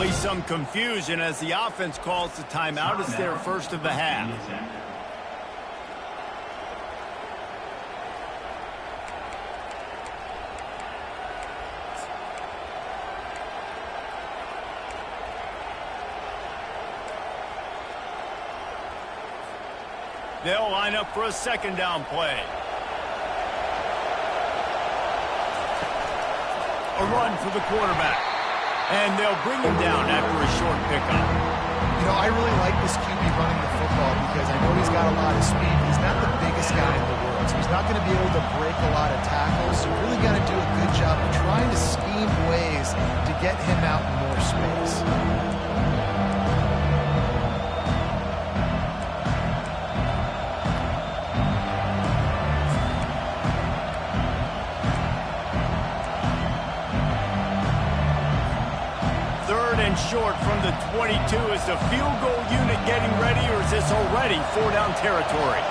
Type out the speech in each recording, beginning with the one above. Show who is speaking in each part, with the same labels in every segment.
Speaker 1: Definitely some confusion as the offense calls the timeout. It's their first of the half. They'll line up for a second down play. A run for the quarterback. And they'll bring him down after a short pickup.
Speaker 2: You know, I really like this QB running the football because I know he's got a lot of speed. He's not the biggest guy in the world, so he's not going to be able to break a lot of tackles. So you really got to do a good job of trying to scheme ways to get him out in more space.
Speaker 1: Short from the 22. Is the field goal unit getting ready, or is this already four-down territory?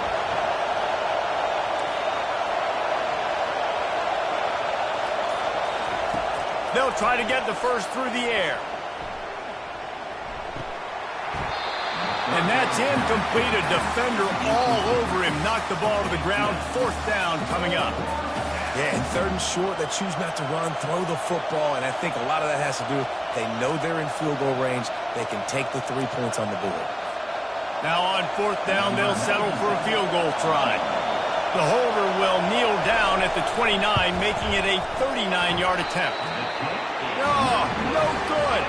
Speaker 1: They'll try to get the first through the air. And that's incomplete. A defender all over him. Knocked the ball to the ground. Fourth down coming up.
Speaker 3: Yeah, and third and short, they choose not to run, throw the football, and I think a lot of that has to do with they know they're in field goal range. They can take the 3 points on the board.
Speaker 1: Now on fourth down, they'll settle for a field goal try. The holder will kneel down at the 29, making it a 39-yard attempt. Oh, no good.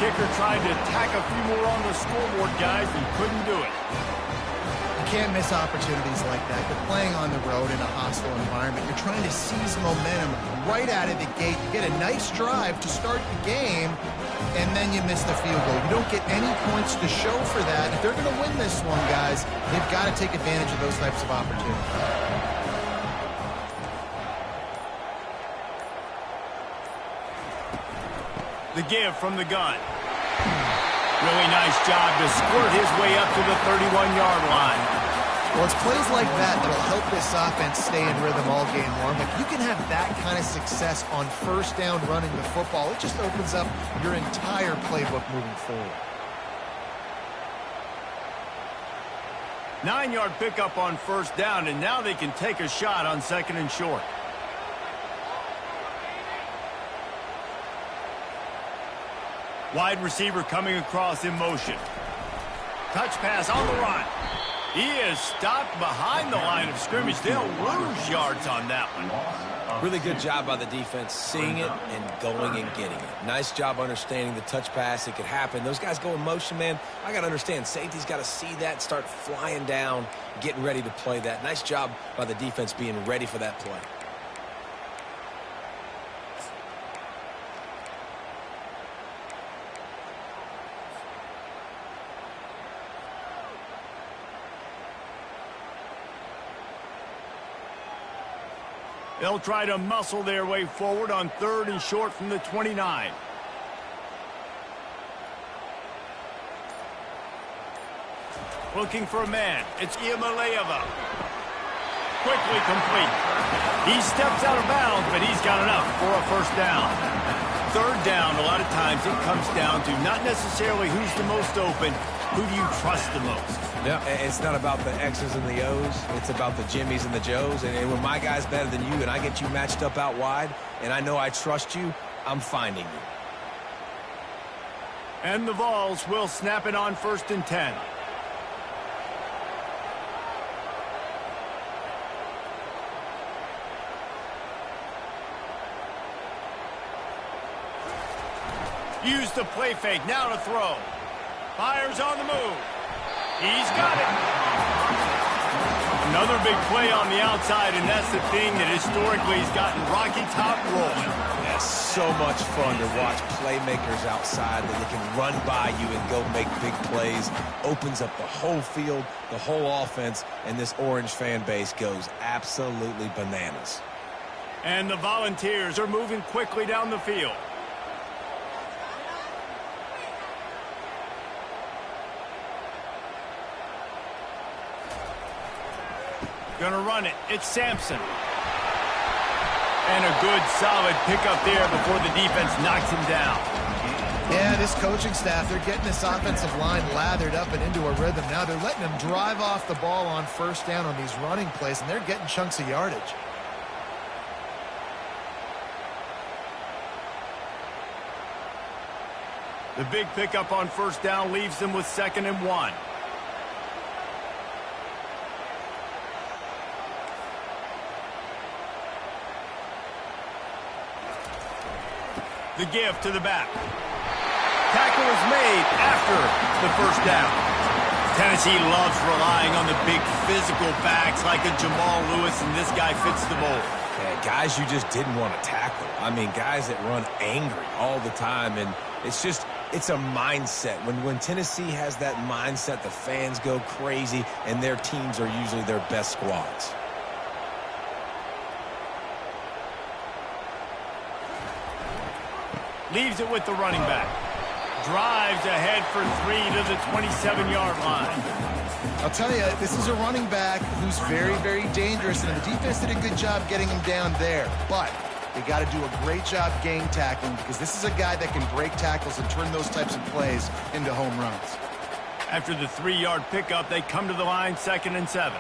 Speaker 1: Kicker tried to tack a few more on the scoreboard, guys, and couldn't do it.
Speaker 2: Can't miss opportunities like that. You're playing on the road in a hostile environment. You're trying to seize momentum right out of the gate. You get a nice drive to start the game, and then you miss the field goal. You don't get any points to show for that. If they're going to win this one, guys, they've got to take advantage of those types of opportunities.
Speaker 1: The give from the gun. Really nice job to squirt his way up to the 31-yard line.
Speaker 2: Well, it's plays like that that'll help this offense stay in rhythm all game long. If you can have that kind of success on first down running the football, it just opens up your entire playbook moving forward.
Speaker 1: 9-yard pickup on first down, and now they can take a shot on second and short. Wide receiver coming across in motion. Touch pass on the run. He is stopped behind the line of scrimmage. They'll lose yards on that one.
Speaker 3: Really good job by the defense, seeing it and going and getting it. Nice job understanding the touch pass. It could happen. Those guys go in motion, man. I got to understand, safety's got to see that, start flying down, getting ready to play that. Nice job by the defense being ready for that play.
Speaker 1: They'll try to muscle their way forward on third and short from the 29. Looking for a man. It's Iamaleava. Quickly complete. He steps out of bounds, but he's got enough for a first down. Third down, a lot of times it comes down to not necessarily who's the most open, who do you trust the most?
Speaker 3: Yeah, it's not about the X's and the O's. It's about the Jimmies and the Joes. And when my guy's better than you and I get you matched up out wide and I know I trust you, I'm finding you.
Speaker 1: And the Vols will snap it on first and 10. Use the play fake, now to throw. Fires on the move. He's got it. Another big play on the outside, and that's the thing that historically has gotten Rocky Top rolling.
Speaker 3: That's so much fun to watch playmakers outside that they can run by you and go make big plays. Opens up the whole field, the whole offense, and this Orange fan base goes absolutely bananas.
Speaker 1: And the Volunteers are moving quickly down the field. Gonna run it. It's Sampson. And a good, solid pickup there before the defense knocks him down.
Speaker 2: Yeah, this coaching staff, they're getting this offensive line lathered up and into a rhythm. Now they're letting them drive off the ball on first down on these running plays, and they're getting chunks of yardage.
Speaker 1: The big pickup on first down leaves them with 2nd and 1. The give to the back. Tackle is made after the first down. Tennessee loves relying on the big physical backs like a Jamal Lewis, and this guy fits the mold.
Speaker 3: Yeah, guys you just didn't want to tackle. I mean, guys that run angry all the time, and it's a mindset. When Tennessee has that mindset, the fans go crazy, and their teams are usually their best squads.
Speaker 1: Leaves it with the running back. Drives ahead for 3 to the 27-yard line.
Speaker 2: I'll tell you, this is a running back who's very, very dangerous, and the defense did a good job getting him down there. But they got to do a great job gang tackling, because this is a guy that can break tackles and turn those types of plays into home runs.
Speaker 1: After the 3-yard pickup, they come to the line 2nd and 7.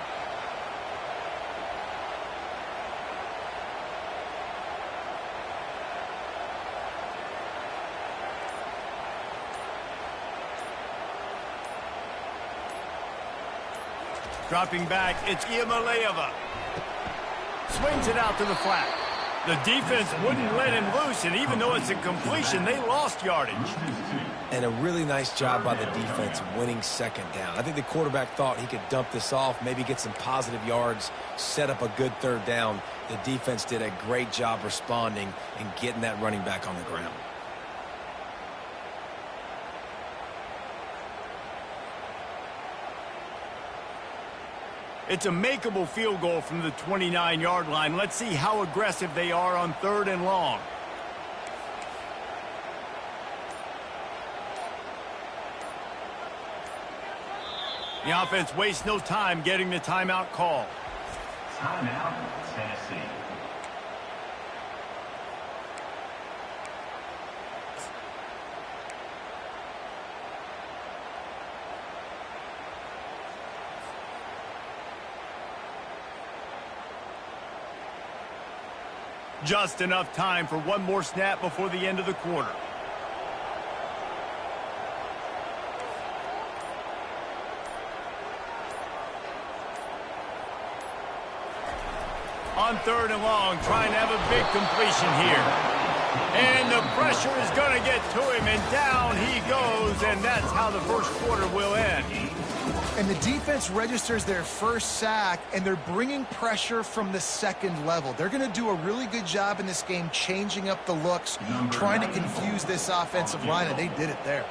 Speaker 1: Dropping back, it's Iamaleava. Swings it out to the flat. The defense wouldn't let him loose, and even though it's a completion, they lost yardage.
Speaker 3: And a really nice job by the defense winning 2nd down. I think the quarterback thought he could dump this off, maybe get some positive yards, set up a good 3rd down. The defense did a great job responding and getting that running back on the ground.
Speaker 1: It's a makeable field goal from the 29-yard line. Let's see how aggressive they are on 3rd and long. The offense wastes no time getting the timeout call.
Speaker 4: Timeout, Tennessee.
Speaker 1: Just enough time for one more snap before the end of the quarter. On 3rd and long, trying to have a big completion here. And the pressure is going to get to him, and down he goes, and that's how the first quarter will end.
Speaker 2: And the defense registers their first sack, and they're bringing pressure from the 2nd level. They're going to do a really good job in this game changing up the looks, trying to confuse this offensive line, and they did it there.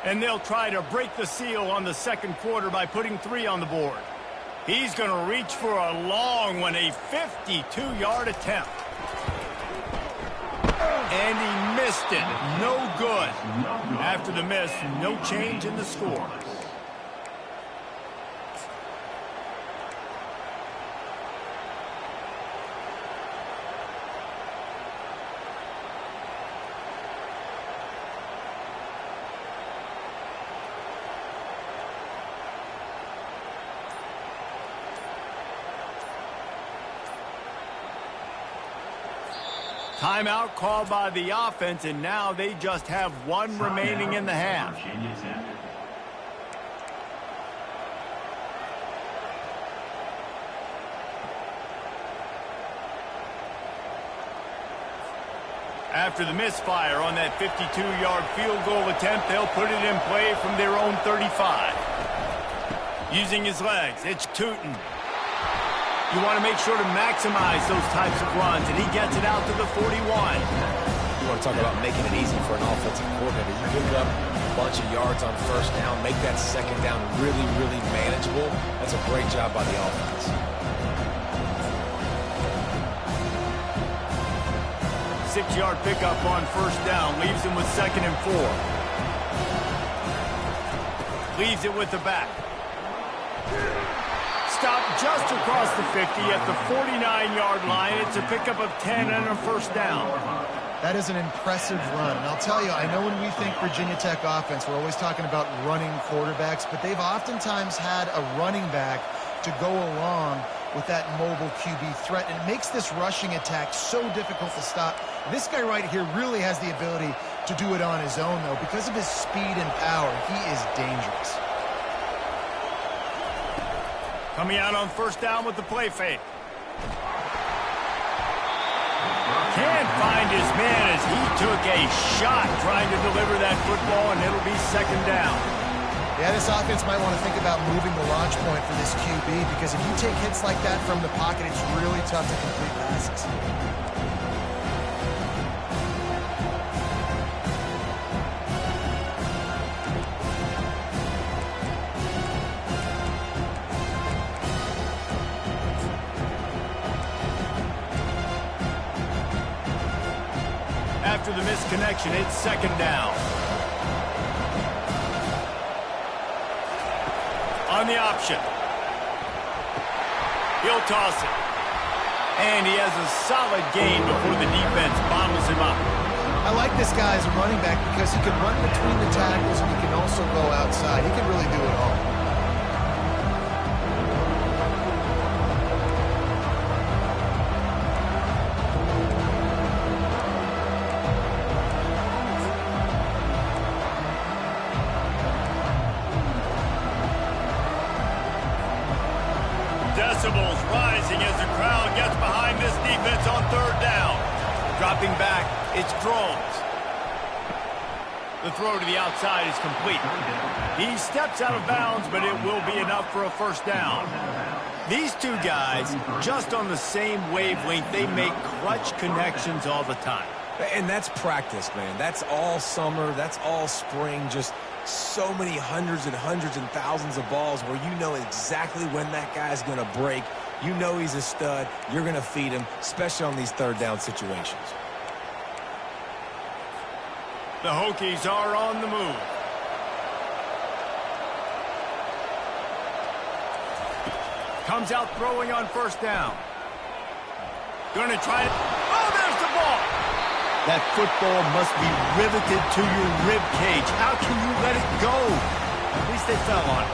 Speaker 1: And they'll try to break the seal on the 2nd quarter by putting 3 on the board. He's going to reach for a long one, a 52-yard attempt. And he missed it. No good. After the miss, no change in the score. Timeout called by the offense, and now they just have 1 remaining in the half. After the misfire on that 52-yard field goal attempt, they'll put it in play from their own 35. Using his legs, it's Tootin. You want to make sure to maximize those types of runs, and he gets it out to the 41.
Speaker 3: You want to talk about making it easy for an offensive coordinator. You give up a bunch of yards on first down, make that 2nd down really, really manageable. That's a great job by the offense.
Speaker 1: Six-yard pickup on first down, leaves him with 2nd and 4. Leaves it with the back. Stopped just across the 50 at the 49-yard line. It's a pickup of 10 and a first down.
Speaker 2: That is an impressive run. And I'll tell you, I know when we think Virginia Tech offense, we're always talking about running quarterbacks, but they've oftentimes had a running back to go along with that mobile QB threat. And it makes this rushing attack so difficult to stop. This guy right here really has the ability to do it on his own, though. Because of his speed and power, he is dangerous.
Speaker 1: Coming out on first down with the play fake. Can't find his man as he took a shot trying to deliver that football, and it'll be second down.
Speaker 2: Yeah, this offense might want to think about moving the launch point for this QB, because if you take hits like that from the pocket, it's really tough to complete passes.
Speaker 1: After the missed connection, it's second down. On the option. He'll toss it. And he has a solid gain before the defense bottles him up.
Speaker 2: I like this guy as a running back because he can run between the tackles and he can also go outside. He can really do it all.
Speaker 1: Decibels rising as the crowd gets behind this defense on third down. Dropping back, it's throws. The throw to the outside is complete. He steps out of bounds, but it will be enough for a first down. These two guys, just on the same wavelength, they make clutch connections all the time.
Speaker 3: And that's practice, man. That's all summer. That's all spring. Just so many hundreds and thousands of balls where you know exactly when that guy's going to break. You know he's a stud. You're going to feed him, especially on these third down situations.
Speaker 1: The Hokies are on the move. Comes out throwing on first down. Going to try it. Oh, there's the ball. That football must be riveted to your rib cage. How can you let it go? At least they fell on it.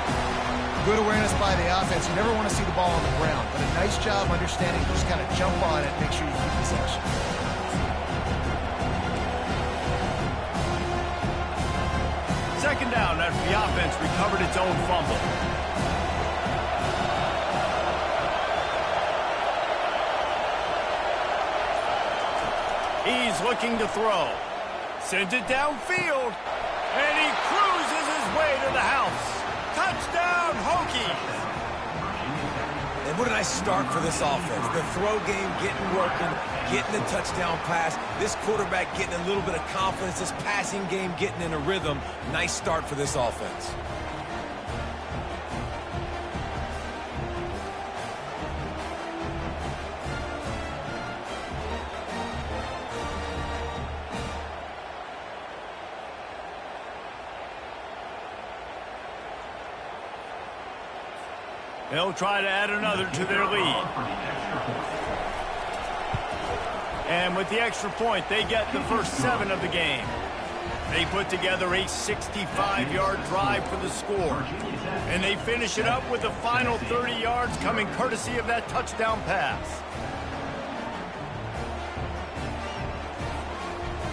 Speaker 2: Good awareness by the offense. You never want to see the ball on the ground, but a nice job understanding to just kind of jump on it, make sure you keep possession.
Speaker 1: Second down after the offense recovered its own fumble. He's looking to throw. Sends it downfield. And he cruises his way to the house. Touchdown, Hokies!
Speaker 3: And what a nice start for this offense. The throw game getting working, getting the touchdown pass. This quarterback getting a little bit of confidence. This passing game getting in a rhythm. Nice start for this offense.
Speaker 1: They'll try to add another to their lead. And with the extra point, they get the first 7 of the game. They put together a 65-yard drive for the score. And they finish it up with the final 30 yards coming courtesy of that touchdown pass.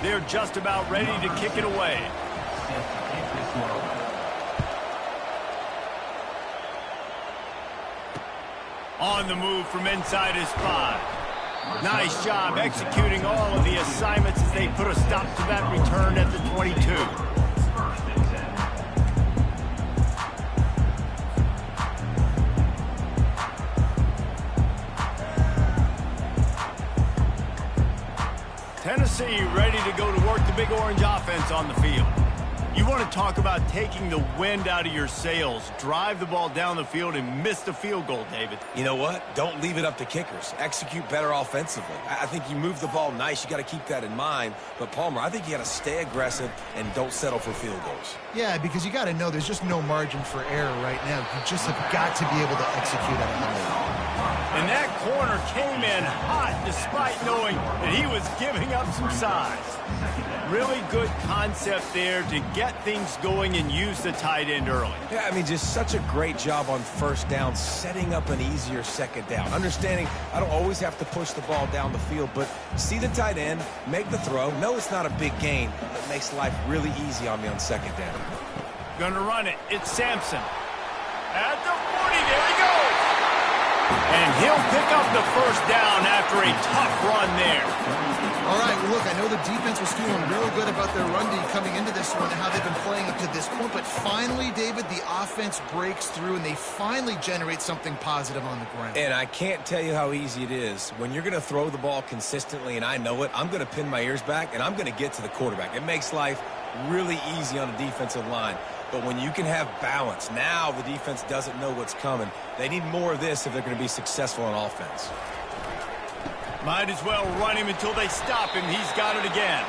Speaker 1: They're just about ready to kick it away. On the move from inside his 5. Nice job executing all of the assignments as they put a stop to that return at the 22. Tennessee ready to go to work the Big Orange offense on the field. You want to talk about taking the wind out of your sails. Drive the ball down the field and miss the field goal, David.
Speaker 3: You know what? Don't leave it up to kickers. Execute better offensively. I think you move the ball nice. You got to keep that in mind. But, Palmer, I think you got to stay aggressive and don't settle for field goals.
Speaker 2: Yeah, because you got to know there's just no margin for error right now. You just have got to be able to execute at a high level.
Speaker 1: And that corner came in hot despite knowing that he was giving up some size. Really good concept there to get things going and use the tight end early.
Speaker 3: Yeah, I mean, just such a great job on first down, setting up an easier second down. Understanding I don't always have to push the ball down the field, but see the tight end, make the throw. No, it's not a big gain, but it makes life really easy on me on second down.
Speaker 1: Gonna run it. It's Sampson. At the 40, there he goes. And he'll pick up the first down after a tough run there.
Speaker 2: All right, well, look, I know the defense was feeling real good about their run D coming into this one and how they've been playing up to this point, but finally, David, the offense breaks through and they finally generate something positive on the ground.
Speaker 3: And I can't tell you how easy it is. When you're going to throw the ball consistently, and I know it, I'm going to pin my ears back, and I'm going to get to the quarterback. It makes life really easy on the defensive line. But when you can have balance, now the defense doesn't know what's coming. They need more of this if they're going to be successful on offense.
Speaker 1: Might as well run him until they stop him. He's got it again.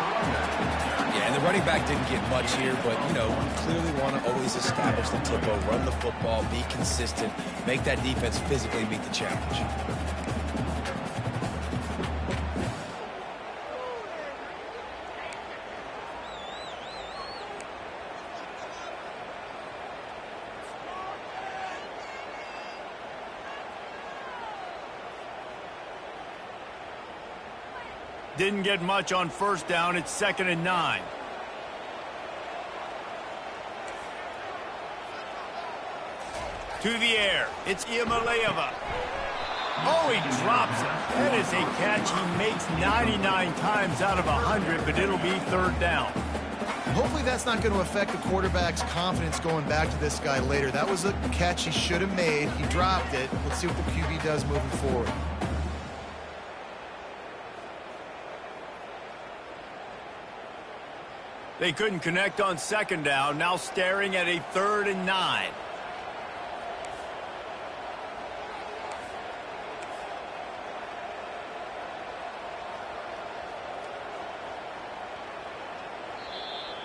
Speaker 3: Yeah, and the running back didn't get much here, but, you know, you clearly want to always establish the tempo, run the football, be consistent, make that defense physically meet the challenge.
Speaker 1: Didn't get much on first down. It's 2nd and 9. To the air. It's Iamaleava. Oh, he drops it. That is a catch he makes 99 times out of 100, but it'll be 3rd down.
Speaker 2: Hopefully that's not going to affect the quarterback's confidence going back to this guy later. That was a catch he should have made. He dropped it. Let's see what the QB does moving forward.
Speaker 1: They couldn't connect on 2nd down, now staring at a 3rd and 9.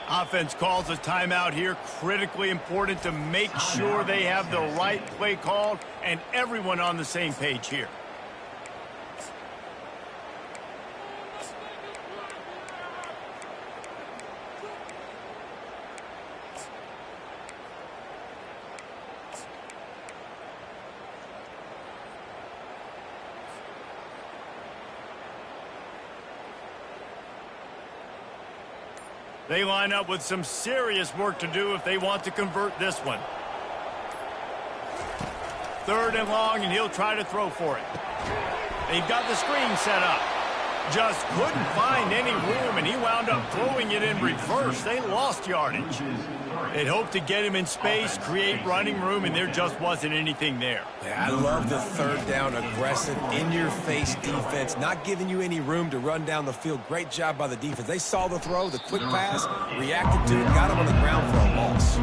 Speaker 1: Offense calls a timeout here. Critically important to make sure they have the right play called and everyone on the same page here. They line up with some serious work to do if they want to convert this one. 3rd and long, and he'll try to throw for it. They've got the screen set up. Just couldn't find any room, and he wound up throwing it in reverse. They lost yardage. They'd hoped to get him in space, create running room, and there just wasn't anything there.
Speaker 3: Yeah, I love the 3rd down, aggressive, in-your-face defense, not giving you any room to run down the field. Great job by the defense. They saw the throw, the quick pass, reacted to it, got him on the ground for a loss.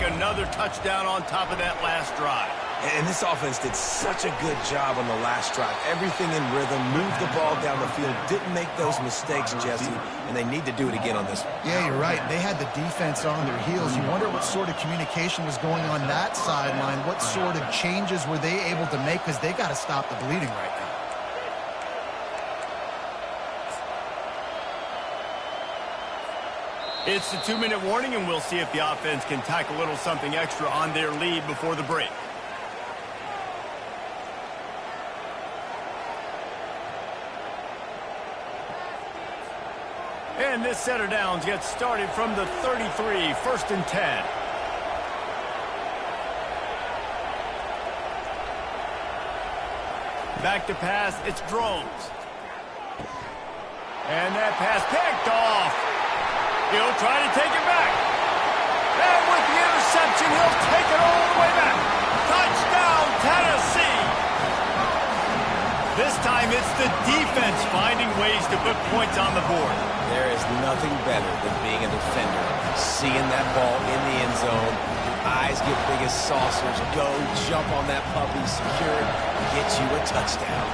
Speaker 1: Another touchdown on top of that last drive.
Speaker 3: And this offense did such a good job on the last drive. Everything in rhythm, moved the ball down the field, didn't make those mistakes, Jesse, and they need to do it again on this one.
Speaker 2: Yeah, you're right. They had the defense on their heels. You wonder what sort of communication was going on that sideline. What sort of changes were they able to make? Because they got to stop the bleeding right now.
Speaker 1: It's the 2-minute warning, and we'll see if the offense can tack a little something extra on their lead before the break. And this set of downs gets started from the 33, 1st and 10. Back to pass, it's Drones. And that pass picked off. He'll try to take it back. And with the interception, he'll take it all the way back. Touchdown, Tennessee. This time it's the defense finding ways to put points on the board.
Speaker 3: There is nothing better than being a defender. Seeing that ball in the end zone, your eyes get big as saucers. Go, jump on that puppy, secure it, get you a touchdown.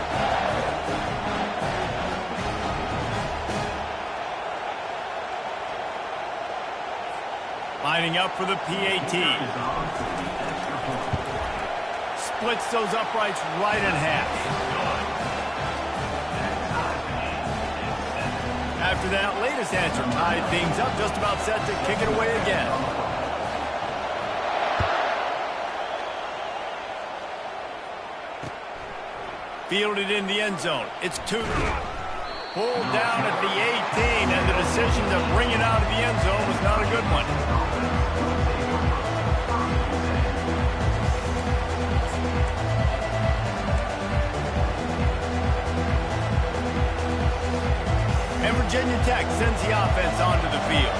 Speaker 1: Lining up for the PAT. Splits those uprights right in half. After that latest answer tied things up, just about set to kick it away again. Fielded in the end zone. It's Tenn. Pulled down at the 18, and the decision to bring it out of the end zone was not a good one. And Virginia Tech sends the offense onto the field.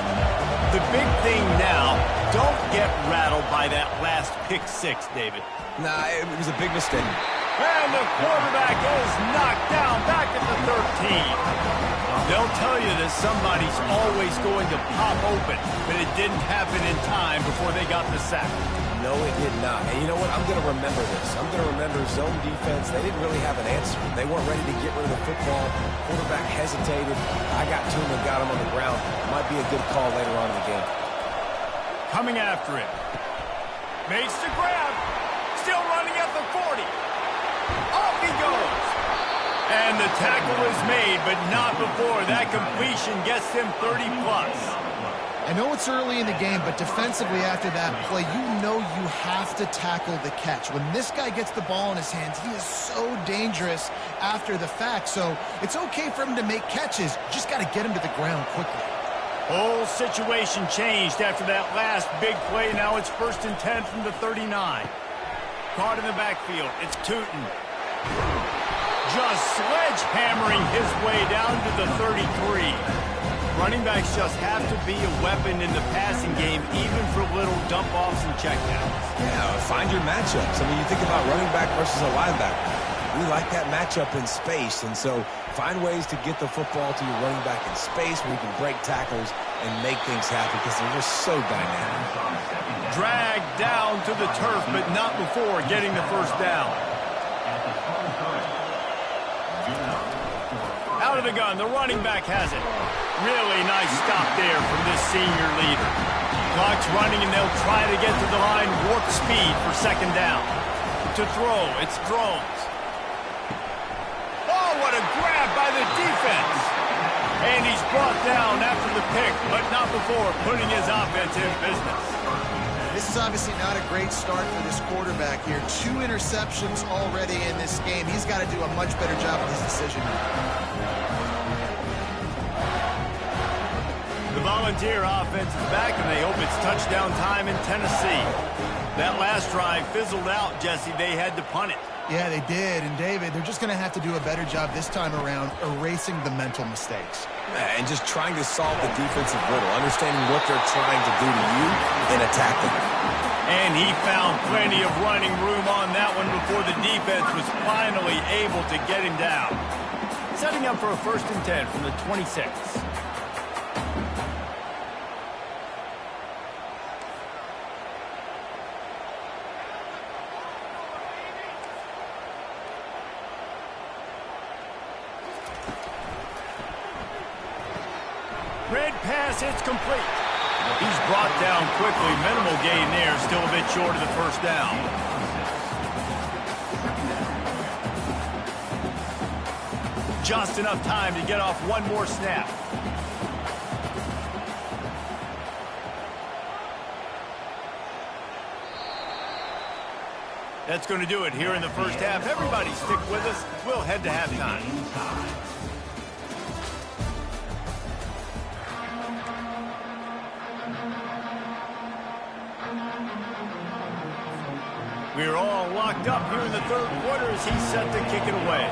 Speaker 1: The big thing now, don't get rattled by that last pick six, David.
Speaker 3: Nah, it was a big mistake.
Speaker 1: And the quarterback is knocked down back at the 13. They'll tell you that somebody's always going to pop open, but it didn't happen in time before they got the sack.
Speaker 3: No, it did not. And you know what? I'm going to remember this. I'm going to remember zone defense. They didn't really have an answer. They weren't ready to get rid of the football. Quarterback hesitated. I got to him and got him on the ground. Might be a good call later on in the game.
Speaker 1: Coming after him. Makes the grab. Still running at the 40. Off he goes. And the tackle is made, but not before that completion gets them 30-plus.
Speaker 2: I know it's early in the game, but defensively after that play, you know you have to tackle the catch. When this guy gets the ball in his hands, he is so dangerous after the fact. So it's okay for him to make catches. You just got to get him to the ground quickly.
Speaker 1: Whole situation changed after that last big play. Now it's 1st and 10 from the 39. Caught in the backfield. It's Tenn. Just sledgehammering his way down to the 33. Running backs just have to be a weapon in the passing game, even for little dump-offs and checkdowns.
Speaker 3: Yeah, find your matchups. I mean, you think about running back versus a linebacker. We like that matchup in space, and so find ways to get the football to your running back in space where you can break tackles and make things happen because they're just so dynamic.
Speaker 1: Dragged down to the turf, but not before getting the first down. Out of the gun, the running back has it. Really nice stop there from this senior leader. Clock's running, and they'll try to get to the line warp speed for 2nd down. To throw, it's Thrones. Oh, what a grab by the defense. And he's brought down after the pick, but not before putting his offense in business.
Speaker 2: This is obviously not a great start for this quarterback here. 2 interceptions already in this game. He's got to do a much better job with his decision.
Speaker 1: The Volunteer offense is back, and they hope it's touchdown time in Tennessee. That last drive fizzled out, Jesse. They had to punt it.
Speaker 2: Yeah, they did. And, David, they're just going to have to do a better job this time around erasing the mental mistakes.
Speaker 3: And just trying to solve the defensive riddle, understanding what they're trying to do to you and attack them.
Speaker 1: And he found plenty of running room on that one before the defense was finally able to get him down. Setting up for a 1st and 10 from the 26. Red pass, it's complete. He's brought down quickly. Minimal gain there. Still a bit short of the 1st down. Just enough time to get off one more snap. That's going to do it here in the 1st half. Everybody stick with us. We'll head to halftime. We're all locked up here in the 3rd quarter as he's set to kick it away.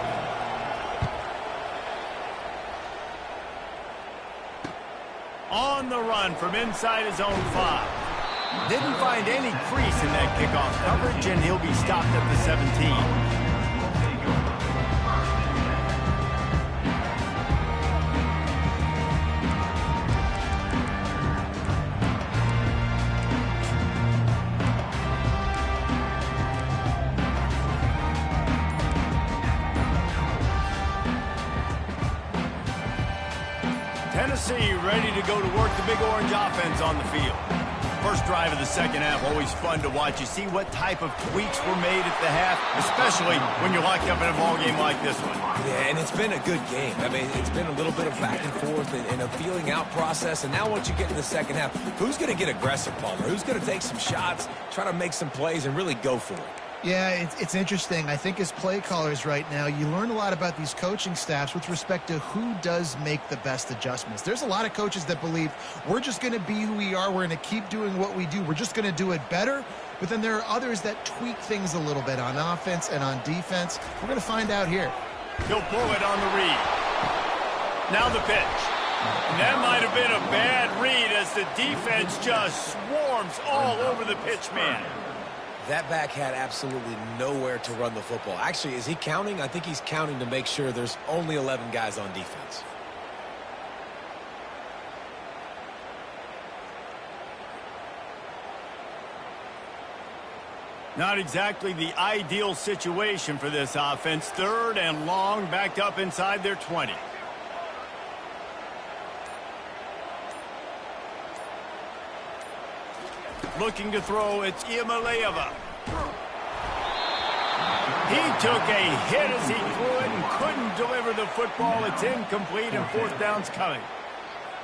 Speaker 1: On the run from inside his own 5. Didn't find any crease in that kickoff coverage, and he'll be stopped at the 17. Tennessee ready to go to work the Big Orange offense on the field. First drive of the second half, always fun to watch. You see what type of tweaks were made at the half, especially when you're locked up in a ball game like this one.
Speaker 3: Yeah, and it's been a good game. I mean, it's been a little bit of back and forth and a feeling out process. And now once you get in the second half, who's going to get aggressive, Palmer? Who's going to take some shots, try to make some plays, and really go for it?
Speaker 2: Yeah, it's interesting. I think as play callers right now, you learn a lot about these coaching staffs with respect to who does make the best adjustments. There's a lot of coaches that believe we're just going to be who we are. We're going to keep doing what we do. We're just going to do it better. But then there are others that tweak things a little bit on offense and on defense. We're going to find out here.
Speaker 1: He'll pull it on the read. Now the pitch. And that might have been a bad read as the defense just swarms all over the pitch man.
Speaker 3: That back had absolutely nowhere to run the football. Actually, is he counting? I think he's counting to make sure there's only 11 guys on defense.
Speaker 1: Not exactly the ideal situation for this offense. Third and long, backed up inside their 20. Looking to throw, it's Iamaleava. He took a hit as he threw it and couldn't deliver the football. It's incomplete and fourth down's coming.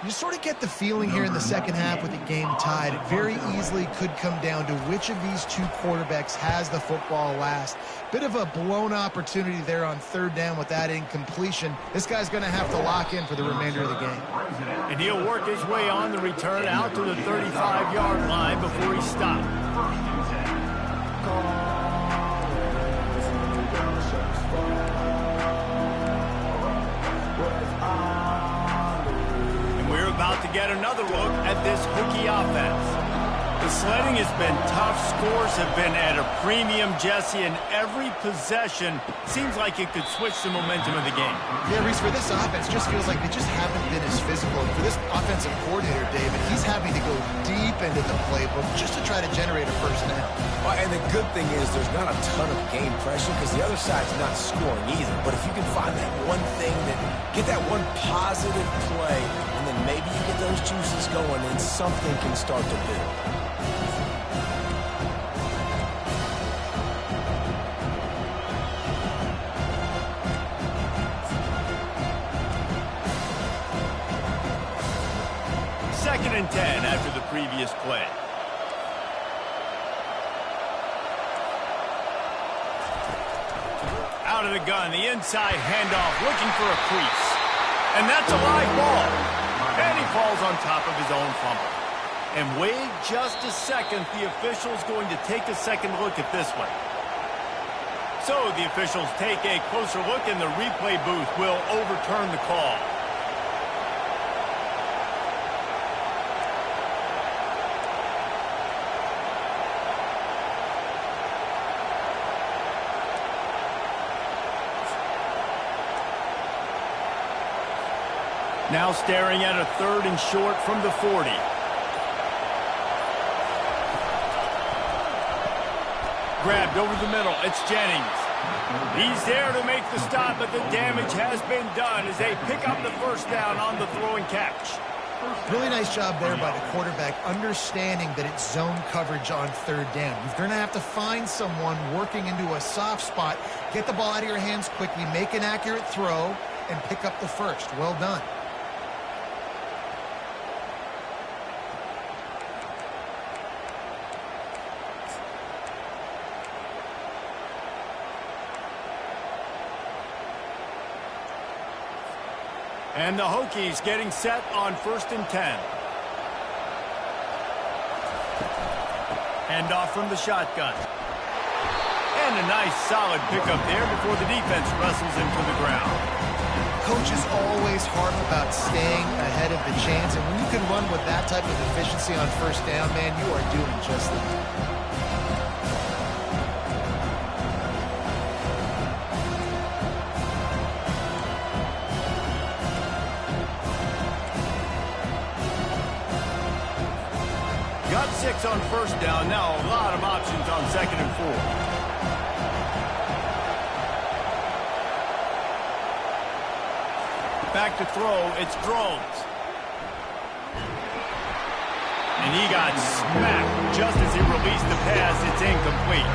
Speaker 2: You sort of get the feeling here in the second half with the game tied. It very easily could come down to which of these two quarterbacks has the football last. Bit of a blown opportunity there on third down with that incompletion. This guy's going to have to lock in for the remainder of the game.
Speaker 1: And he'll work his way on the return out to the 35-yard line before he stopped. About to get another look at this Hokie offense. The sledding has been tough. Scores have been at a premium, Jesse, and every possession seems like it could switch the momentum of the game.
Speaker 2: Yeah, Reese, for this offense, just feels like they just haven't been as physical. And for this offensive coordinator, David, he's having to go deep into the playbook just to try to generate a first down.
Speaker 3: And the good thing is there's not a ton of game pressure because the other side's not scoring either. But if you can find that one thing, get that one positive play, and then maybe you get those juices going and something can start to build.
Speaker 1: Second and 10 after the previous play. Out of the gun, the inside handoff, looking for a crease. And that's a live ball. And he falls on top of his own fumble. And wait just a second, the official's going to take a second look at this one. So the officials take a closer look and the replay booth will overturn the call. Now staring at a third and short from the 40. Grabbed over the middle. It's Jennings. He's there to make the stop, but the damage has been done as they pick up the first down on the throw and catch.
Speaker 2: Really nice job there by the quarterback, understanding that it's zone coverage on third down. You're going to have to find someone working into a soft spot, get the ball out of your hands quickly, make an accurate throw, and pick up the first. Well done.
Speaker 1: And the Hokies getting set on 1st and 10. Handoff from the shotgun. And a nice solid pickup there before the defense wrestles him to the ground.
Speaker 2: Coaches always harp about staying ahead of the chains, and when you can run with that type of efficiency on first down, man, you are doing just that.
Speaker 1: Got 6 on first down. Now a lot of options on 2nd and 4. Back to throw. It's Drones. And he got smacked just as he released the pass. It's incomplete.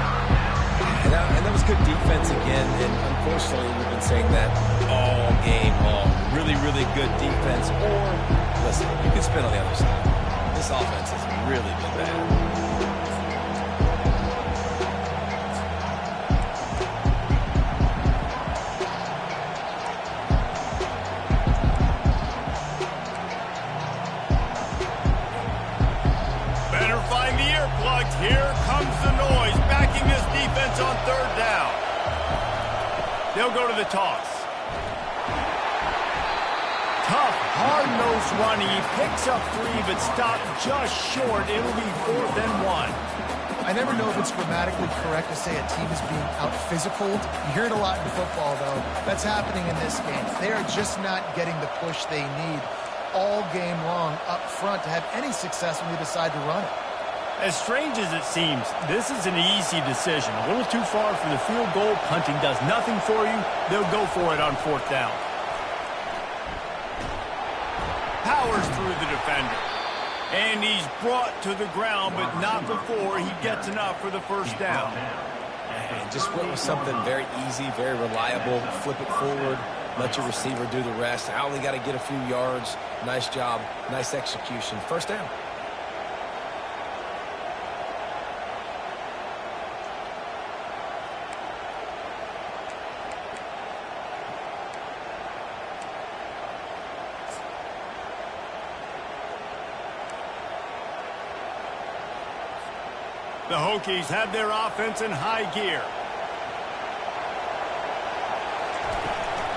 Speaker 3: And that was good defense again, and unfortunately we've been saying that all game long. Really, really good defense, or, listen, you can spin on the other side. This offense has really been bad.
Speaker 1: Here comes the noise, backing this defense on third down. They'll go to the toss. Tough, hard-nosed running. He picks up 3, but stopped just short. It'll be 4th and 1.
Speaker 2: I never know if it's grammatically correct to say a team is being out-physicaled. You hear it a lot in football, though. That's happening in this game. They are just not getting the push they need all game long up front to have any success when they decide to run it.
Speaker 1: As strange as it seems, this is an easy decision. A little too far for the field goal. Punting does nothing for you. They'll go for it on 4th down. Powers through the defender. And he's brought to the ground, but not before he gets enough for the first down.
Speaker 3: And just went with something very easy, very reliable. Flip it forward. Let your receiver do the rest. I only got to get a few yards. Nice job. Nice execution. First down.
Speaker 1: The Hokies have their offense in high gear.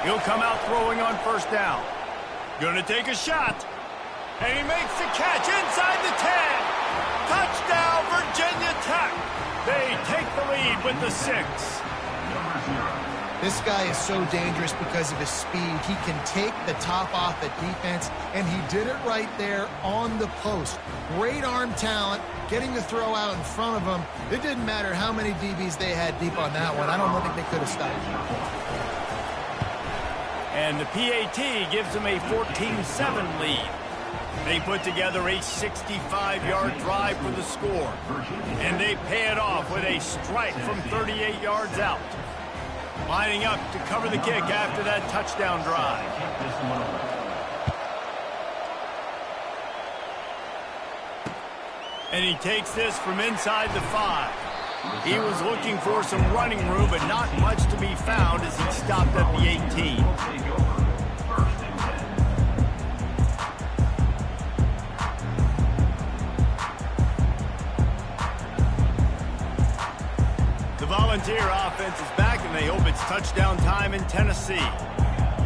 Speaker 1: He'll come out throwing on first down. Gonna take a shot. And he makes the catch inside the 10. Touchdown, Virginia Tech. They take the lead with the 6.
Speaker 2: This guy is so dangerous because of his speed. He can take the top off the defense, and he did it right there on the post. Great arm talent, getting the throw out in front of him. It didn't matter how many DBs they had deep on that one. I don't think they could have stopped him.
Speaker 1: And the PAT gives them a 14-7 lead. They put together a 65-yard drive for the score. And they pay it off with a strike from 38 yards out. Lining up to cover the kick after that touchdown drive. And he takes this from inside the 5. He was looking for some running room, but not much to be found as he stopped at the 18. The Volunteer offense is back, and they hope it's touchdown time in Tennessee.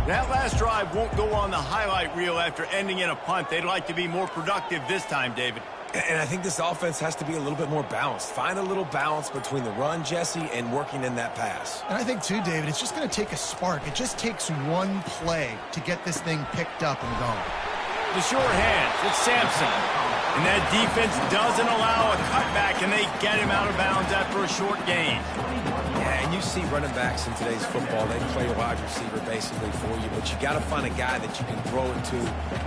Speaker 1: That last drive won't go on the highlight reel after ending in a punt. They'd like to be more productive this time, David.
Speaker 3: And I think this offense has to be a little bit more balanced. Find a little balance between the run, Jesse, and working in that pass.
Speaker 2: And I think, too, David, it's just going to take a spark. It just takes one play to get this thing picked up and going.
Speaker 1: The sure hands, it's Sampson. And that defense doesn't allow a cutback, and they get him out of bounds after a short gain.
Speaker 3: Yeah, and you see running backs in today's football, they play a wide receiver basically for you, but you got to find a guy that you can throw it to,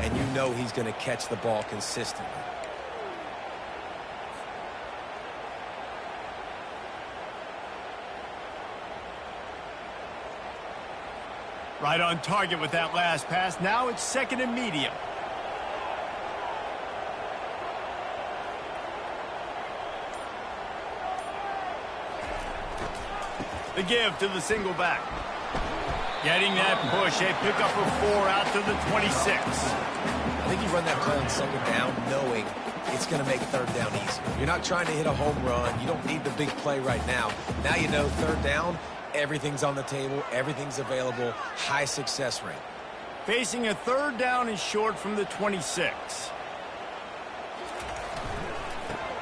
Speaker 3: and you know he's going to catch the ball consistently.
Speaker 1: Right on target with that last pass. Now it's 2nd and medium. The give to the single back. Getting that push. A pickup of 4 out to the 26.
Speaker 3: I think you run that play on 2nd down knowing it's going to make 3rd down easier. You're not trying to hit a home run. You don't need the big play right now. Now you know 3rd down, everything's on the table, everything's available, high success rate.
Speaker 1: Facing a 3rd down and short from the 26.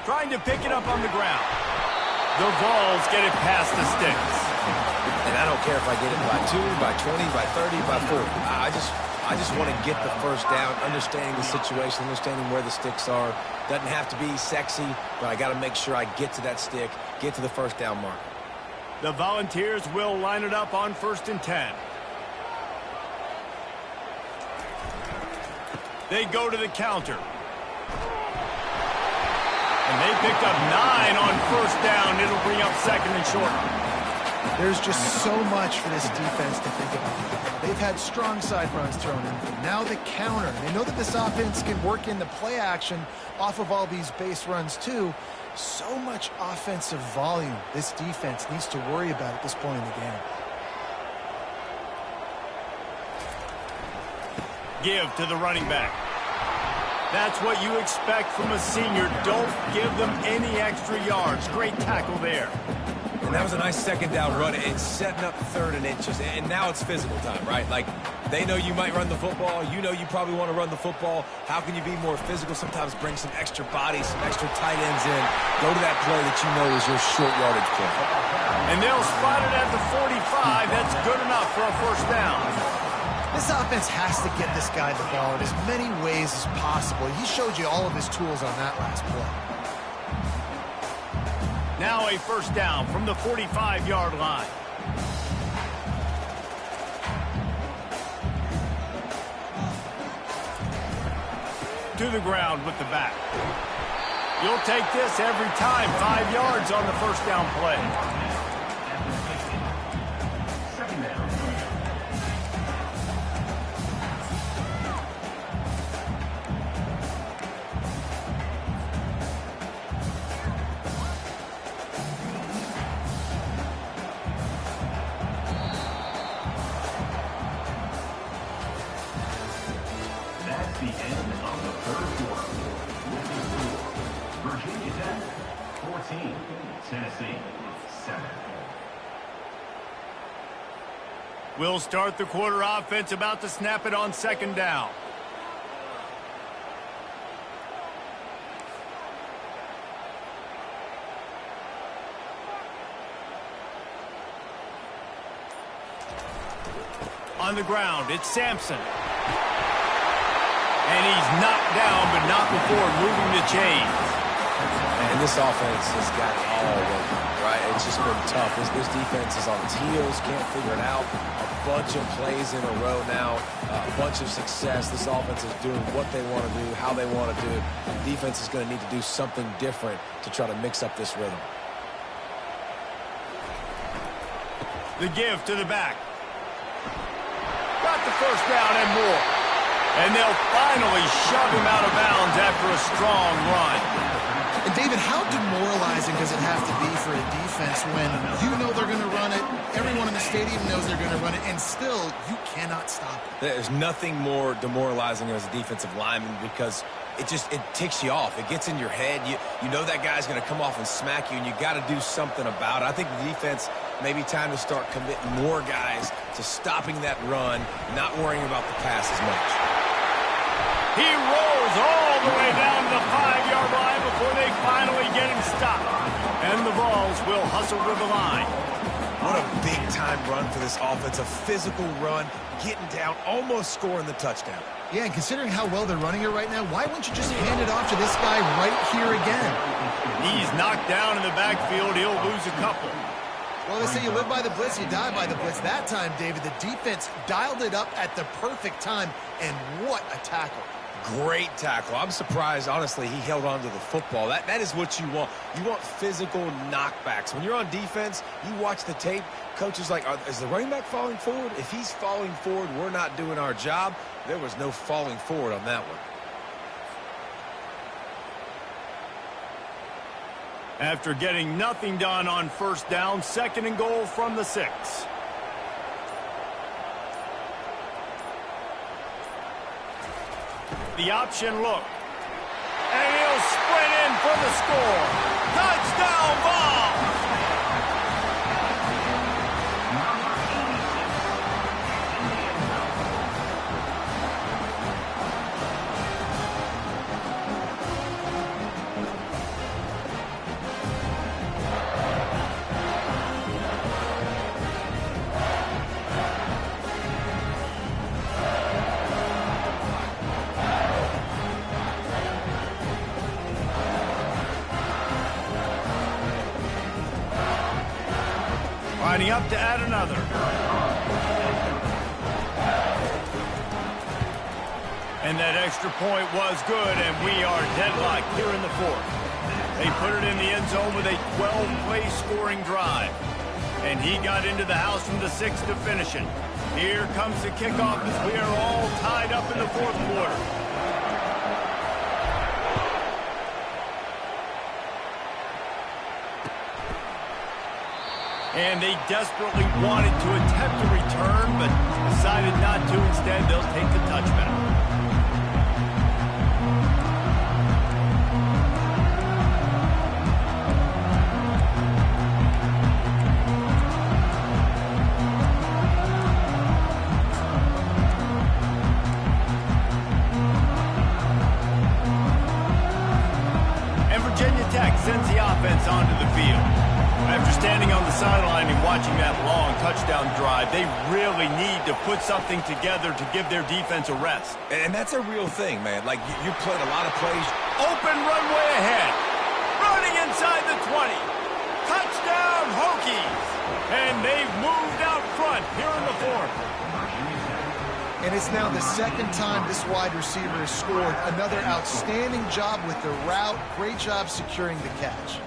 Speaker 1: Trying to pick it up on the ground. The Vols get it past the sticks.
Speaker 3: And I don't care if I get it by 2, by 20, by 30, by 40. I just want to get the first down, understanding the situation, understanding where the sticks are. Doesn't have to be sexy, but I got to make sure I get to that stick, get to the first down marker.
Speaker 1: The Volunteers will line it up on 1st and 10. They go to the counter. And they picked up 9 on first down. It'll bring up second and short.
Speaker 2: There's just so much for this defense to think about. They've had strong side runs thrown in. Now the counter. They know that this offense can work in the play action off of all these base runs too. So much offensive volume this defense needs to worry about at this point in the game.
Speaker 1: Give to the running back. That's what you expect from a senior. Don't give them any extra yards. Great tackle there.
Speaker 3: And that was a nice second down run. It's setting up third and inches. And now it's physical time, right? Like, they know you might run the football. You know you probably want to run the football. How can you be more physical? Sometimes bring some extra bodies, some extra tight ends in. Go to that play that you know is your short yardage play.
Speaker 1: And they'll spot it at the 45. That's good enough for a first down.
Speaker 2: This offense has to get this guy the ball in as many ways as possible. He showed you all of his tools on that last play.
Speaker 1: Now a first down from the 45-yard line. To the ground with the back. You'll take this every time. 5 yards on the first down play.
Speaker 4: That's the end of the third quarter. With the score, Virginia Tech 14, Tennessee 7.
Speaker 1: We'll start the quarter offense, about to snap it on second down. On the ground, it's Sampson. And he's knocked down, but not before moving the chains.
Speaker 3: And this offense has got it all working, right? It's just been tough. This defense is on its heels, can't figure it out. A bunch of plays in a row now, a bunch of success. This offense is doing what they want to do, how they want to do it. The defense is going to need to do something different to try to mix up this rhythm.
Speaker 1: The give to the back. Got the first down and more. And they'll finally shove him out of bounds after a strong run.
Speaker 2: And David, how demoralizing does it have to be for a defense when you know they're going to run it, everyone in the stadium knows they're going to run it, and still you cannot stop it?
Speaker 3: There's nothing more demoralizing as a defensive lineman because it ticks you off. It gets in your head. You know that guy's going to come off and smack you, and you got to do something about it. I think the defense, maybe time to start committing more guys to stopping that run, not worrying about the pass as much.
Speaker 1: He rolls all the way down to the 5-yard line before they finally get him stopped. And the Vols will hustle to the line.
Speaker 3: What a big-time run for this offense. A physical run, getting down, almost scoring the touchdown.
Speaker 2: Yeah, and considering how well they're running it right now, why wouldn't you just hand it off to this guy right here again?
Speaker 1: He's knocked down in the backfield. He'll lose a couple.
Speaker 2: Well, they say you live by the blitz, you die by the blitz. That time, David, the defense dialed it up at the perfect time, and what a tackle.
Speaker 3: Great tackle. I'm surprised, honestly, he held on to the football. That is what you want. You want physical knockbacks. When you're on defense, you watch the tape, coach is like, is the running back falling forward? If he's falling forward, we're not doing our job. There was no falling forward on that one.
Speaker 1: After getting nothing done on first down, second and goal from the 6. The option look. And he'll sprint in for the score. Touchdown, Vols! Lining up to add another. And that extra point was good, and we are deadlocked here in the fourth. They put it in the end zone with a 12-play scoring drive. And he got into the house from the 6 to finish it. Here comes the kickoff as we are all tied up in the fourth quarter. And they desperately wanted to attempt a return, but decided not to. Instead, they'll take the touchback. And Virginia Tech sends the offense onto the field. After standing on the sideline and watching that long touchdown drive, they really need to put something together to give their defense a rest.
Speaker 3: And that's a real thing, man. Like, you played a lot of plays.
Speaker 1: Open runway ahead. Running inside the 20. Touchdown, Hokies. And they've moved out front here in the fourth.
Speaker 2: And it's now the second time this wide receiver has scored. Another outstanding job with the route. Great job securing the catch.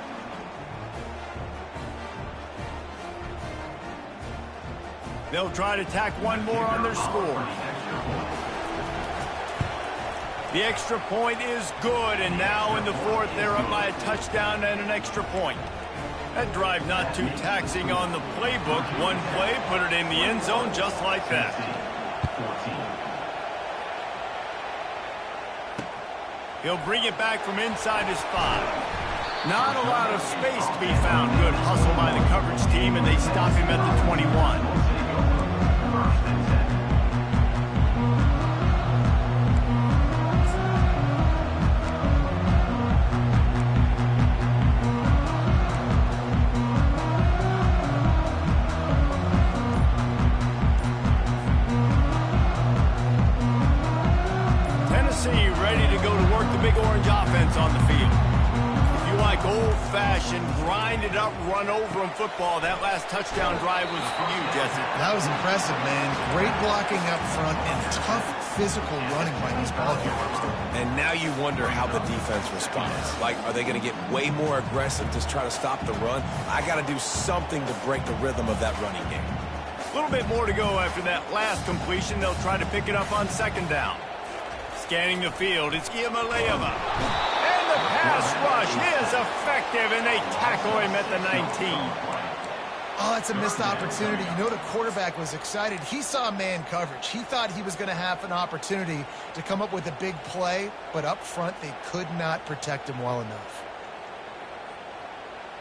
Speaker 1: They'll try to tack one more on their score. The extra point is good, and now in the fourth, they're up by a touchdown and an extra point. That drive not too taxing on the playbook. One play, put it in the end zone just like that. He'll bring it back from inside his 5. Not a lot of space to be found. Good hustle by the coverage team, and they stop him at the 21. Ready to go to work the big orange offense on the field. If you like old-fashioned, grind-it-up, run-over-'em football, that last touchdown drive was for you, Jesse.
Speaker 2: That was impressive, man. Great blocking up front and tough physical running by these ball carriers.
Speaker 3: And now you wonder how the defense responds. Like, are they going to get way more aggressive to try to stop the run? I got to do something to break the rhythm of that running game.
Speaker 1: A little bit more to go after that last completion. They'll try to pick it up on second down. Scanning the field, it's Iamaleava. And the pass rush is effective, and they tackle him at the 19.
Speaker 2: Oh, it's a missed opportunity. You know the quarterback was excited. He saw man coverage. He thought he was going to have an opportunity to come up with a big play, but up front they could not protect him well enough.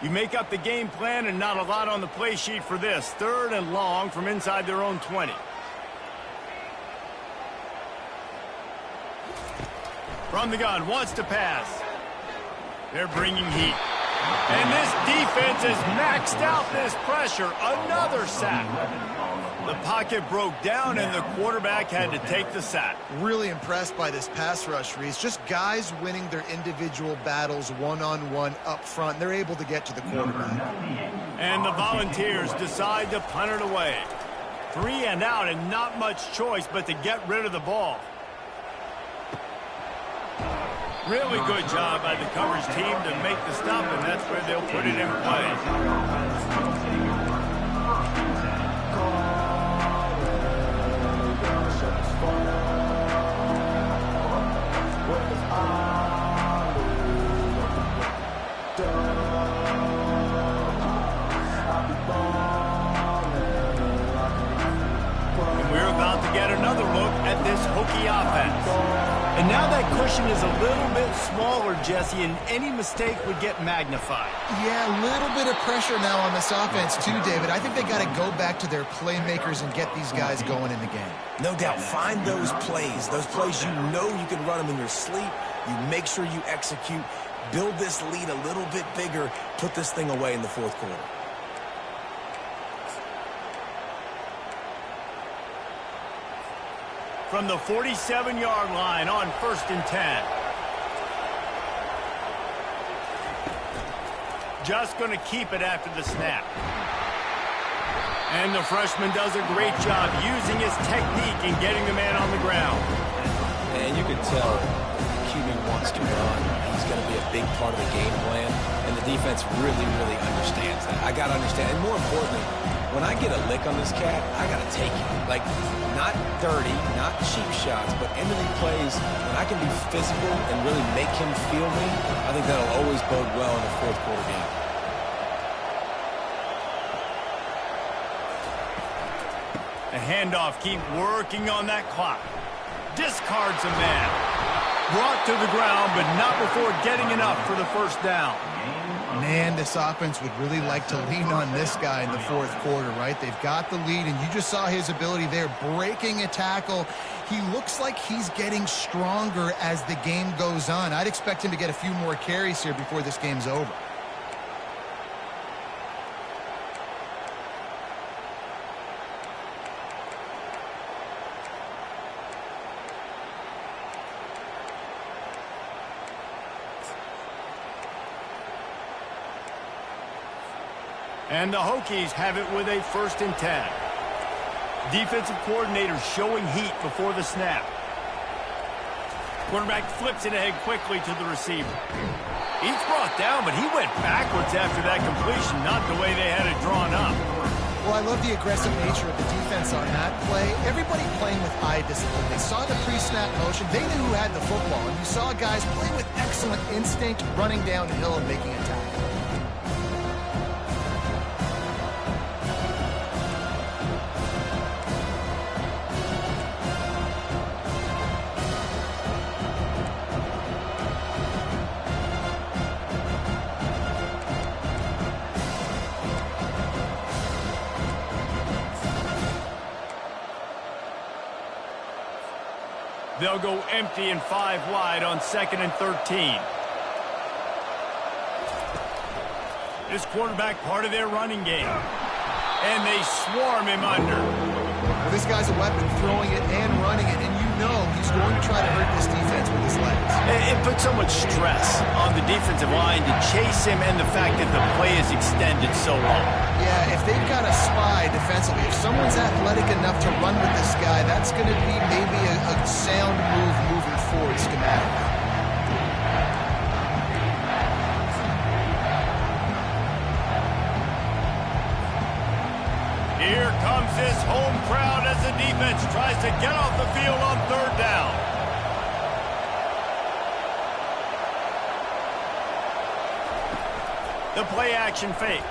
Speaker 1: You make up the game plan and not a lot on the play sheet for this. 3rd and long from inside their own 20. From the gun, wants to pass. They're bringing heat. And this defense has maxed out this pressure. Another sack. The pocket broke down, and the quarterback had to take the sack.
Speaker 2: Really impressed by this pass rush, Reese. Just guys winning their individual battles one-on-one up front. They're able to get to the quarterback.
Speaker 1: And the Volunteers decide to punt it away. 3 and out, and not much choice but to get rid of the ball. Really good job by the coverage team to make the stop, and that's where they'll put it in play. And we're about to get another look at this Hokie offense. And now that cushion is a little bit smaller, Jesse, and any mistake would get magnified.
Speaker 2: Yeah, a little bit of pressure now on this offense too, David. I think they got to go back to their playmakers and get these guys going in the game.
Speaker 3: No doubt. Find those plays you know you can run them in your sleep. You make sure you execute. Build this lead a little bit bigger. Put this thing away in the fourth quarter.
Speaker 1: From the 47-yard line on 1st and 10. Just going to keep it after the snap. And the freshman does a great job using his technique and getting the man on the ground.
Speaker 3: And you can tell the QB wants to run. He's going to be a big part of the game plan, and the defense really, really understands that. I got to understand, and more importantly, when I get a lick on this cat, I got to take it. Like, not dirty, not cheap shots, but end-of-the plays, when I can be physical and really make him feel me, I think that'll always bode well in a fourth quarter game.
Speaker 1: The handoff, keep working on that clock. Discards a man. Brought to the ground, but not before getting enough for the first down.
Speaker 2: Man, this offense would really like to lean on this guy in the fourth quarter, right? They've got the lead, and you just saw his ability there, breaking a tackle. He looks like he's getting stronger as the game goes on. I'd expect him to get a few more carries here before this game's over.
Speaker 1: And the Hokies have it with a 1st and 10. Defensive coordinator showing heat before the snap. Quarterback flips it ahead quickly to the receiver. He's brought down, but he went backwards after that completion, not the way they had it drawn up.
Speaker 2: Well, I love the aggressive nature of the defense on that play. Everybody playing with eye discipline. They saw the pre-snap motion. They knew who had the football. And you saw guys play with excellent instinct, running down the hill and making a tackle.
Speaker 1: They'll go empty and 5 wide on 2nd and 13. This quarterback part of their running game. And they swarm him under.
Speaker 2: Well, this guy's a weapon, throwing it and running it, and you know he's going to try to hurt this defense with his legs.
Speaker 1: It puts so much stress on the defensive line to chase him, and the fact that the play is extended so long.
Speaker 2: Yeah, if they've got a spy defensively, if someone's athletic enough to run with this guy, that's going to be maybe a sound move moving forward schematically.
Speaker 1: Here comes this home crowd as the defense tries to get off the field on 3rd down. The play action fake.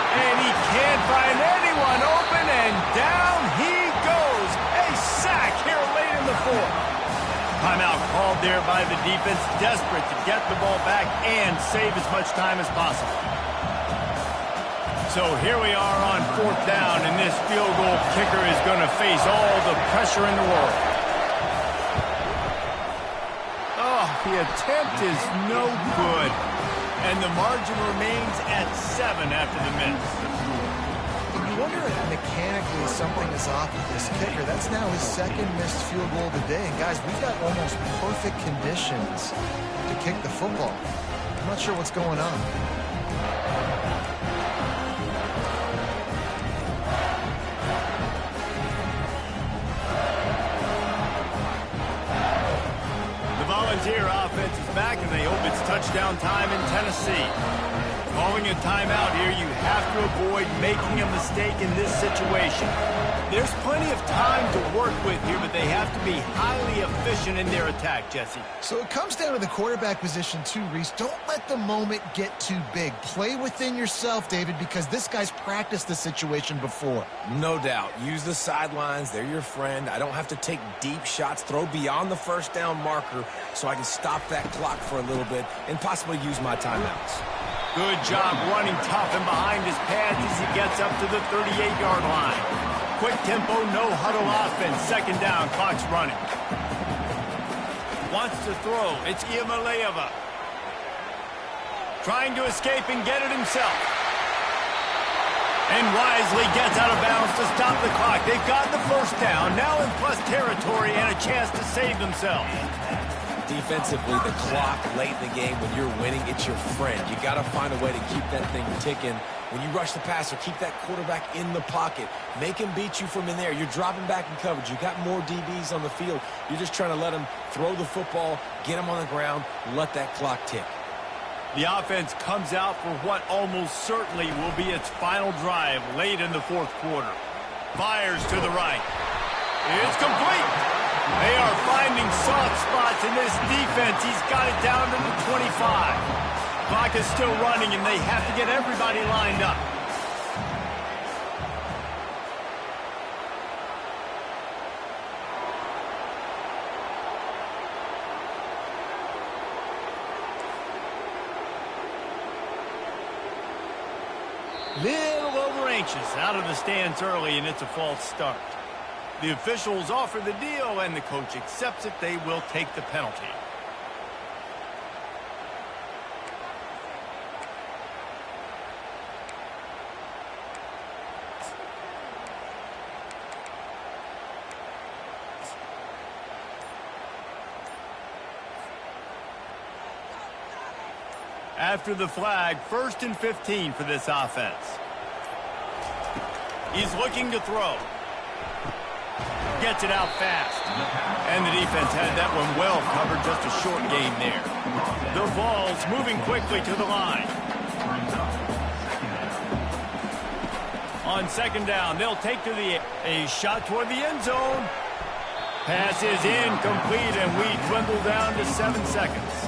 Speaker 1: And he can't find anyone open, and down he goes. A sack here late in the 4th. Timeout called there by the defense, desperate to get the ball back and save as much time as possible. So here we are on 4th down, and this field goal kicker is going to face all the pressure in the world. Oh, the attempt is no good. And the margin remains at 7 after the miss.
Speaker 2: You wonder if mechanically something is off with this kicker. That's now his 2nd missed field goal of the day. And guys, we've got almost perfect conditions to kick the football. I'm not sure what's going on.
Speaker 1: Volunteer offense is back, and they hope it's touchdown time in Tennessee. Calling a timeout here, you have to avoid making a mistake in this situation. There's plenty of time to work with here, but they have to be highly efficient in their attack, Jesse.
Speaker 2: So it comes down to the quarterback position too, Reese. Don't let the moment get too big. Play within yourself, David, because this guy's practiced this situation before.
Speaker 3: No doubt. Use the sidelines. They're your friend. I don't have to take deep shots, throw beyond the 1st down marker so I can stop that clock for a little bit and possibly use my timeouts.
Speaker 1: Good job running tough and behind his pads as he gets up to the 38-yard line. Quick tempo, no huddle offense. 2nd down, clock's running. Wants to throw. It's Iamaleava. Trying to escape and get it himself. And wisely gets out of bounds to stop the clock. They've got the 1st down, now in plus territory and a chance to save themselves.
Speaker 3: Defensively, the clock late in the game when you're winning, it's your friend. You got to find a way to keep that thing ticking When you rush the passer, keep that quarterback in the pocket. Make him beat you from in there. You're dropping back in coverage. You got more DBs on the field. You're just trying to let him throw the football, get him on the ground, let that clock tick.
Speaker 1: The offense comes out for what almost certainly will be its final drive late in the fourth quarter. Fires to the right. It's complete. They are finding soft spots in this defense. He's got it down to the 25. Clock is still running, and they have to get everybody lined up. Little over anxious out of the stands early, and it's a false start. The officials offer the deal, and the coach accepts it. They will take the penalty. After the flag, 1st and 15 for this offense. He's looking to throw. Gets it out fast. And the defense had that one well covered, just a short gain there. The ball's moving quickly to the line. On 2nd down, they'll take to a shot toward the end zone. Pass is incomplete, and we dwindle down to 7 seconds.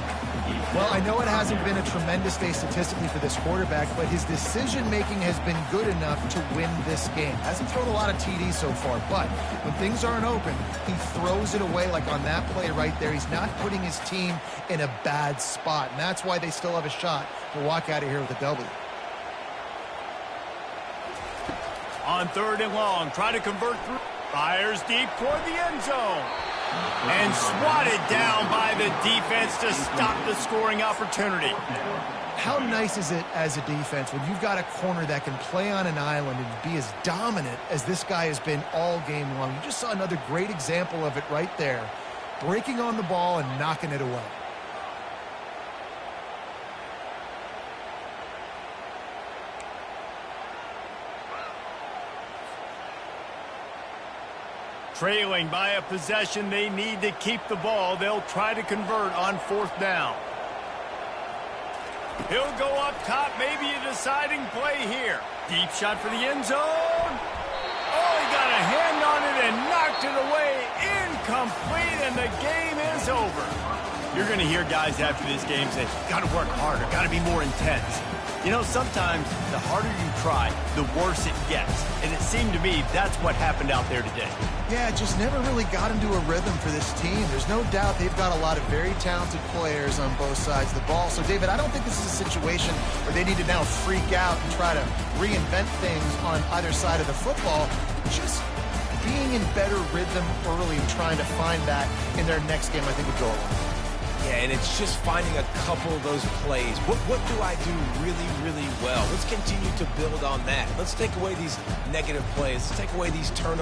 Speaker 2: Well, I know it hasn't been a tremendous day statistically for this quarterback, but his decision-making has been good enough to win this game. Hasn't thrown a lot of TDs so far, but when things aren't open, he throws it away like on that play right there. He's not putting his team in a bad spot, and that's why they still have a shot to walk out of here with a W.
Speaker 1: On 3rd and long, try to convert through. Fires deep toward the end zone. And swatted down by the defense to stop the scoring opportunity.
Speaker 2: How nice is it as a defense when you've got a corner that can play on an island and be as dominant as this guy has been all game long? You just saw another great example of it right there. Breaking on the ball and knocking it away.
Speaker 1: Trailing by a possession, they need to keep the ball. They'll try to convert on 4th down. He'll go up top, maybe a deciding play here. Deep shot for the end zone. Oh, he got a hand on it and knocked it away. Incomplete, and the game is over. You're going to hear guys after this game say, got to work harder, got to be more intense. You know, sometimes the harder you try, the worse it gets. And it seemed to me that's what happened out there today.
Speaker 2: Yeah, it just never really got into a rhythm for this team. There's no doubt they've got a lot of very talented players on both sides of the ball. So, David, I don't think this is a situation where they need to now freak out and try to reinvent things on either side of the football. Just being in better rhythm early and trying to find that in their next game, I think would go a long way.
Speaker 3: Yeah, and it's just finding a couple of those plays. What do I do really, really well? Let's continue to build on that. Let's take away these negative plays. Let's take away these turnovers.